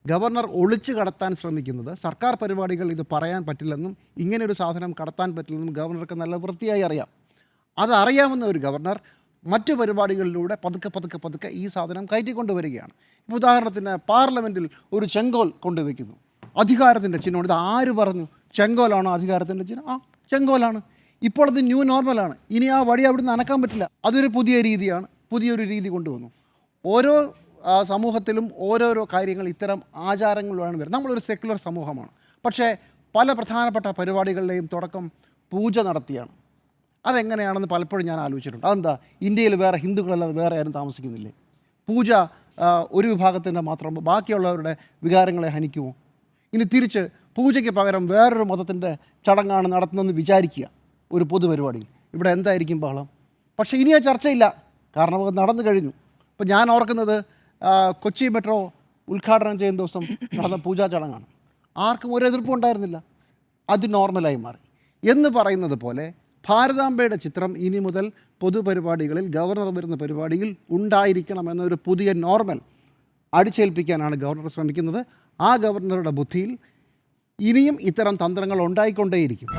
Governor ഒളിച്ചു കടത്താൻ ശ്രമിക്കുന്നത് സർക്കാർ പരിപാടികൾ ഇത് പറയാൻ പറ്റില്ലെന്നും ഇങ്ങനെയൊരു സാധനം കടത്താൻ പറ്റില്ലെന്നും ഗവർണർക്ക് നല്ല വൃത്തിയായി അറിയാം. അതറിയാവുന്ന ഒരു ഗവർണർ മറ്റു പരിപാടികളിലൂടെ പതുക്കെ ഈ സാധനം കയറ്റിക്കൊണ്ടുവരികയാണ്. ഇപ്പോൾ ഉദാഹരണത്തിന് പാർലമെൻറ്റിൽ ഒരു ചെങ്കോൽ കൊണ്ടുവയ്ക്കുന്നു, അധികാരത്തിൻ്റെ ചിഹ്നമാണ്. ഇത് ആര് പറഞ്ഞു? ചെങ്കോലാണോ അധികാരത്തിൻ്റെ ചിഹ്നം? ആ, ചെങ്കോലാണ്. ഇപ്പോൾ അത് ന്യൂ നോർമലാണ്. ഇനി ആ വടി അവിടെ നിന്ന് അനക്കാൻ പറ്റില്ല. അതൊരു പുതിയ രീതിയാണ്, പുതിയൊരു രീതി കൊണ്ടുവന്നു. ഓരോ സമൂഹത്തിലും ഓരോരോ കാര്യങ്ങൾ, ഇത്തരം ആചാരങ്ങളിലാണ് വരുന്നത്. നമ്മളൊരു സെക്യുലർ സമൂഹമാണ്. പക്ഷേ പല പ്രധാനപ്പെട്ട പരിപാടികളുടെയും തുടക്കം പൂജ നടത്തിയാണ്. അതെങ്ങനെയാണെന്ന് പലപ്പോഴും ഞാൻ ആലോചിച്ചിട്ടുണ്ട്. അതെന്താ, ഇന്ത്യയിൽ വേറെ ഹിന്ദുക്കളല്ലാതെ വേറെ ആരും താമസിക്കുന്നില്ലേ? പൂജ ഒരു വിഭാഗത്തിൻ്റെ മാത്രം ബാക്കിയുള്ളവരുടെ വികാരങ്ങളെ ഹനിക്കുമോ? ഇനി തിരിച്ച് പൂജയ്ക്ക് പകരം വേറൊരു മതത്തിൻ്റെ ചടങ്ങാണ് നടത്തുന്നതെന്ന് വിചാരിക്കുക ഒരു പൊതുപരിപാടിയിൽ. ഇവിടെ എന്തായിരിക്കും ബഹളം? പക്ഷേ ഇനി ആ ചർച്ചയില്ല, കാരണം അത് നടന്നു കഴിഞ്ഞു. ഇപ്പം ഞാൻ ഓർക്കുന്നത് കൊച്ചി മെട്രോ ഉദ്ഘാടനം ചെയ്യുന്ന ദിവസം നടന്ന പൂജാ ചടങ്ങാണ്. ആർക്കും ഒരു എതിർപ്പും ഉണ്ടായിരുന്നില്ല. അത് നോർമലായി മാറി എന്ന് പറയുന്നത് പോലെ ഭാരതാംബയുടെ ചിത്രം ഇനി മുതൽ പൊതുപരിപാടികളിൽ, ഗവർണർ വരുന്ന പരിപാടിയിൽ ഉണ്ടായിരിക്കണമെന്നൊരു പുതിയ നോർമൽ അടിച്ചേൽപ്പിക്കാനാണ് ഗവർണർ ശ്രമിക്കുന്നത്. ആ ഗവർണറുടെ ബുദ്ധിയിൽ ഇനിയും ഇത്തരം തന്ത്രങ്ങൾ ഉണ്ടായിക്കൊണ്ടേയിരിക്കും.